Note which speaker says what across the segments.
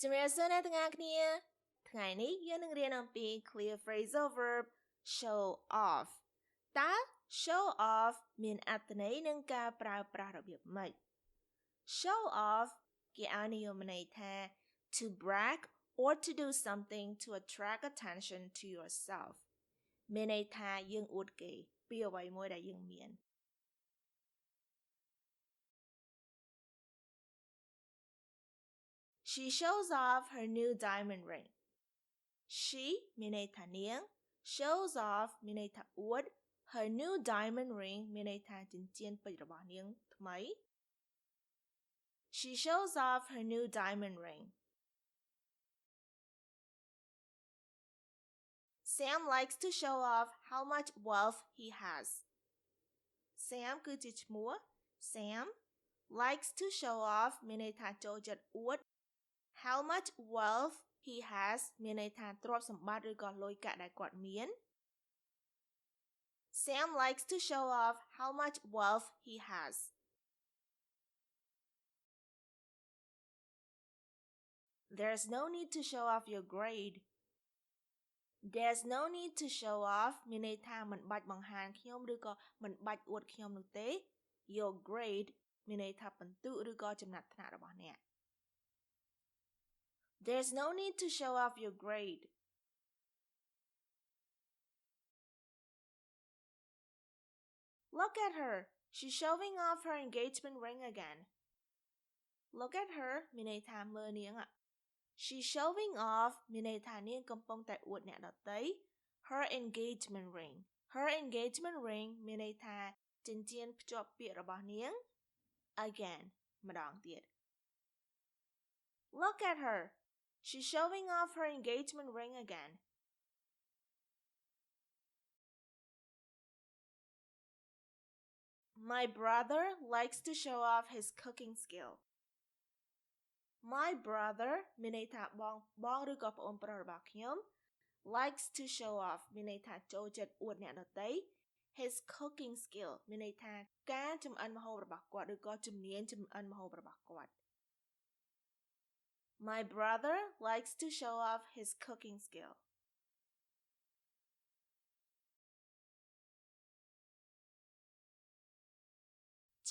Speaker 1: ជំរាបសួរអ្នកទាំងអស់គ្នាថ្ងៃនេះយើងនឹងរៀនអំពី clear phrasal verb show off តើ show off មានអត្ថន័យនិងការប្រើប្រាស់របៀបម៉េច show off គេឲ្យនិយមន័យថា to brag or to do something to attract attention to yourself មានន័យថាយើងអួតគេពីអ្វីមួយដែលយើងមានShe shows off her new diamond ring. She មានន័យថានាង shows off មានន័យថាអួត her new diamond ring មានន័យថាចិញ្ចៀនពេជ្ររបស់នាងថ្មី She shows off her new diamond ring. Sam likes to show off how much wealth he has. Sam គឺជាឈ្មោះ Sam likes to show off មានន័យថាចូលចិត្តអួតHow much wealth he has មានន័យថាទ្រព្យសម្បត្តិឬក៏លុយកាក់ដែលគាត់មាន Sam likes to show off how much wealth he has. There's no need to show off your grade. There's no need to show off មានន័យថាមិនបាច់បង្ហាញខ្ញុំឬក៏មិនបាច់អួតខ្ញុំនោះទេ Your grade មានន័យថាពិន្ទុឬក៏ចំណាត់ថ្នាក់របស់អ្នកThere's no need to show off your grade. Look at her. She's showing off her engagement ring again. Look at her មានន័យថាមើលនាង She's showing off មានន័យថានាងកំពុងតែអួតអ្នកដទៃ Her engagement ring. Her engagement ring មានន័យថាចិញ្ចៀនភ្ជាប់ពាក្យរបស់នាង Again ម្ដងទៀត Look at her.She's showing off her engagement ring again. My brother likes to show off his cooking skill. My brother មានន័យថាបងឬក៏ប្អូនប្រុសរបស់ខ្ញុំ likes to show off មានន័យថាចូលចិត្តអួតអ្នកដទៃ his cooking skill មានន័យថាការចម្អិនម្ហូបរបស់គាត់ឬក៏ជំនាញចម្អិនម្ហូបរបស់គាត់ My brother likes to show off his cooking skill.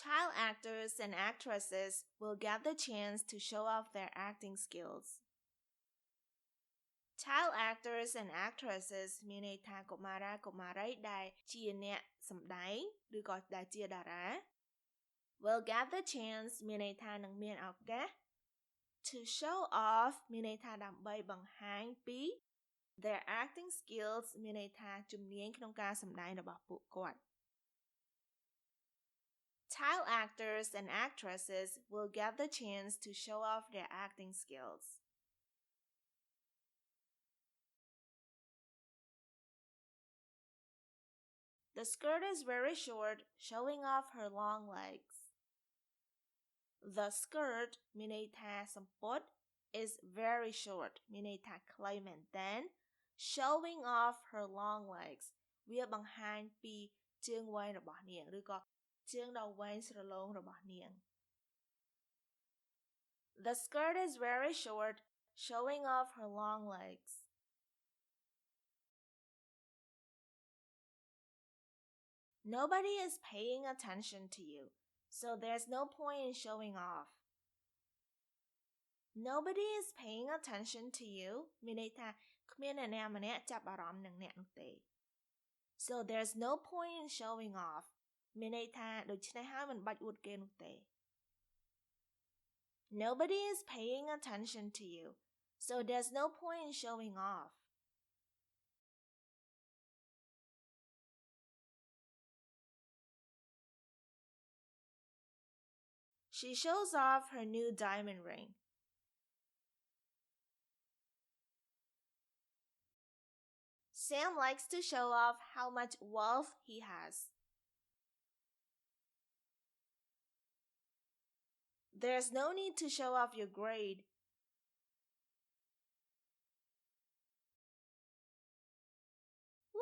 Speaker 1: Child actors and actresses will get the chance to show off their acting skills. Child actors and actresses មានន័យថាកុមារាកុមារីដែលជាអ្នកសម្ដែងឬក៏ដែលជាតារា will get the chance មានន័យថានឹងមានឱកាសTo show off មានន័យថាដើម្បីបង្ហាញពី their acting skills មានន័យថាជំនាញក្នុងការសម្ដែងរបស់ពួកគាត់ Child actors and actresses will get the chance to show off their acting skills. The skirt is very short, showing off her long legs.The skirt មានន័យថាសំពត់ is very short មានន័យថាខ្លីមែនទែន showing off her long legs វាបង្ហាញពីជើងវែងរបស់នាងឬក៏ជើងដ៏វែងស្រឡូងរបស់នាង The skirt is very short showing off her long legs Nobody is paying attention to you.So there's no point in showing off. Nobody is paying attention to you មានន័យថាគ្មានអ្នកណាម្នាក់ចាប់អារម្មណ៍នឹងអ្នកនោះទេ So there's no point in showing off មានន័យថាដូច្នេះហើយមិនបាច់អួតគេនោះទេ Nobody is paying attention to you. So there's no point in showing off.She shows off her new diamond ring. Sam likes to show off how much wealth he has. There's no need to show off your grade.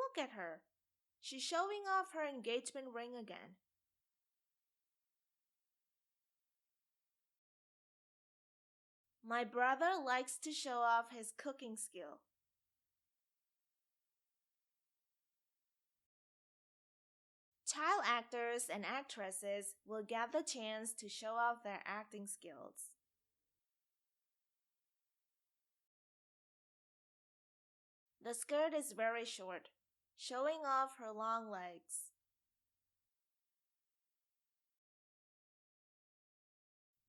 Speaker 1: Look at her. She's showing off her engagement ring again.My My brother likes to show off his cooking skill. Child actors and actresses will get the chance to show off their acting skills. The skirt is very short, showing off her long legs.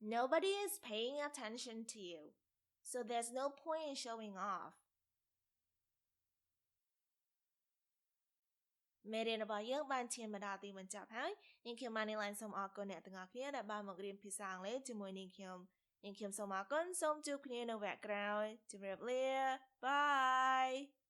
Speaker 1: Nobody is paying attention to you, so there's no point in showing off. មេរៀនរបស់យើងបានឈានមកដល់ទីបញ្ចប់ហើយនាងខ្ញុំបានឡើងសូមអរគុណអ្នកទាំងអស់គ្នាដែលបានមករៀនភាសាអង់គ្លេសជាមួយនាងខ្ញុំសូមអរគុណសូមជួបគ្នានៅវគ្គក្រោយជម្រាបលាបាយ